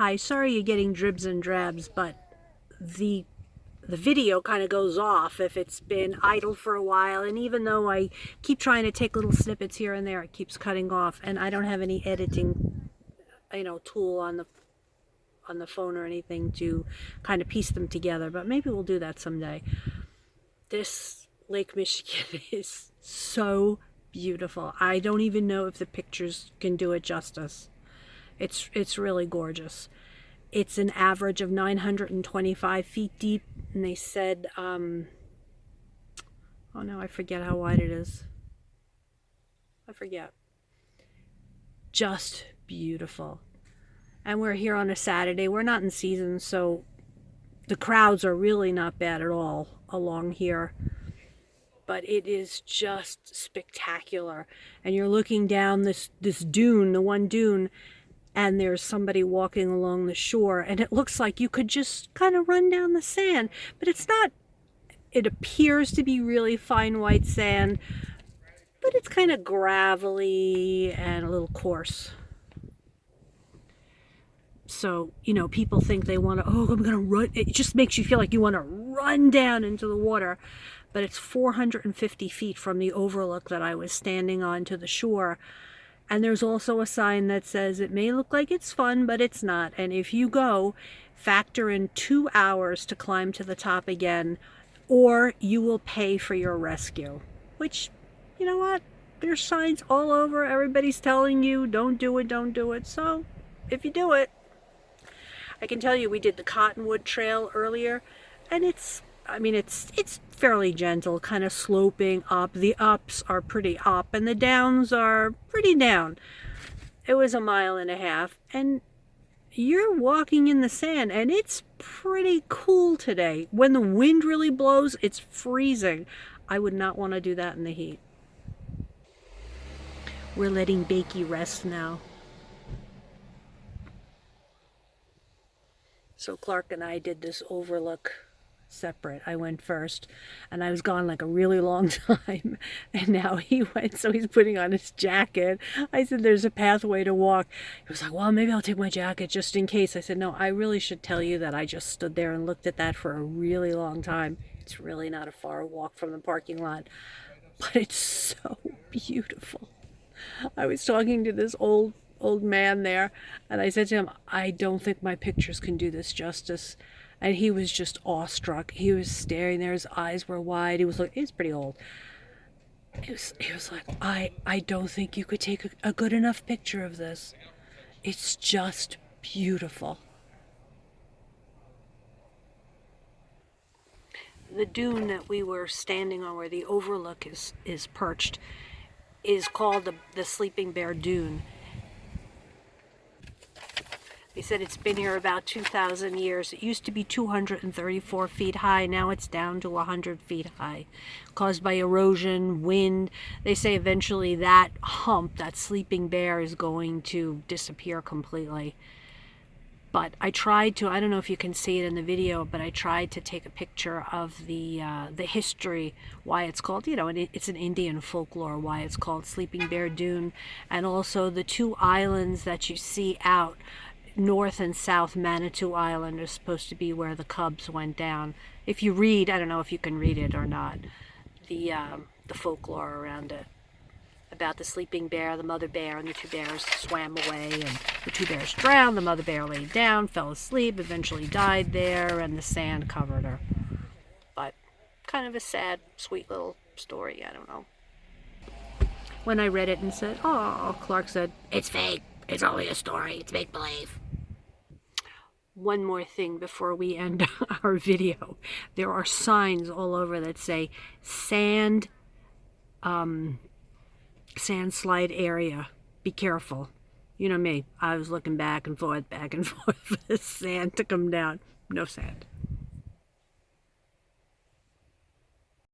Hi, sorry you're getting dribs and drabs, but the video kind of goes off if it's been idle for a while, and even though I keep trying to take little snippets here and there, it keeps cutting off, and I don't have any editing, tool on the phone or anything to kind of piece them together, but maybe we'll do that someday. This Lake Michigan is so beautiful. I don't even know if the pictures can do it justice. It's really gorgeous. It's an average of 925 feet deep, and they said, oh no, I forget how wide it is. I forget. Just beautiful. And we're here on a Saturday. We're not in season, so the crowds are really not bad at all along here. But it is just spectacular. And you're looking down this dune, the one dune, and there's somebody walking along the shore, and it looks like you could just kind of run down the sand, but it's not. It appears to be really fine white sand, but it's kind of gravelly and a little coarse. So, people think they want to, I'm going to run. It just makes you feel like you want to run down into the water. But it's 450 feet from the overlook that I was standing on to the shore. And there's also a sign that says it may look like it's fun, but it's not. And if you go, factor in 2 hours to climb to the top again, or you will pay for your rescue. Which, you know what? There's signs all over. Everybody's telling you, don't do it, don't do it. So, if you do it, I can tell you we did the Cottonwood Trail earlier, and it's fairly gentle, kind of sloping up. The ups are pretty up, and the downs are pretty down. It was 1.5 miles, and you're walking in the sand, and it's pretty cool today. When the wind really blows, it's freezing. I would not want to do that in the heat. We're letting Bakey rest now. So Clark and I did this overlook separate. I went first, and I was gone like a really long time, and now he went, so he's putting on his jacket. I said there's a pathway to walk. He was like, well, maybe I'll take my jacket just in case. I said, no, I really should tell you that I just stood there and looked at that for a really long time. It's really not a far walk from the parking lot, but it's so beautiful. I was talking to this old man there, and I said to him, I don't think my pictures can do this justice. And he was just awestruck. He was staring there. His eyes were wide. He was pretty old. He was like, I don't think you could take a good enough picture of this. It's just beautiful. The dune that we were standing on, where the overlook is perched, is called the Sleeping Bear Dune. They said it's been here about 2,000 years. It used to be 234 feet high. Now it's down to 100 feet high, caused by erosion, wind. They say eventually that hump, that sleeping bear, is going to disappear completely. But I tried to, I don't know if you can see it in the video, but I tried to take a picture of the history, why it's called, it's an Indian folklore, why it's called Sleeping Bear Dune, and also the 2 islands that you see out. North and South Manitou Island are supposed to be where the cubs went down. If you read, I don't know if you can read it or not, the folklore around it, about the sleeping bear, the mother bear, and the 2 bears swam away, and the 2 bears drowned. The mother bear laid down, fell asleep, eventually died there, and the sand covered her. But kind of a sad, sweet little story. I don't know. When I read it and said, oh, Clark said, it's fake. It's only a story. It's make-believe. One more thing before we end our video. There are signs all over that say sand slide area. Be careful. You know me. I was looking back and forth for the sand to come down. No sand.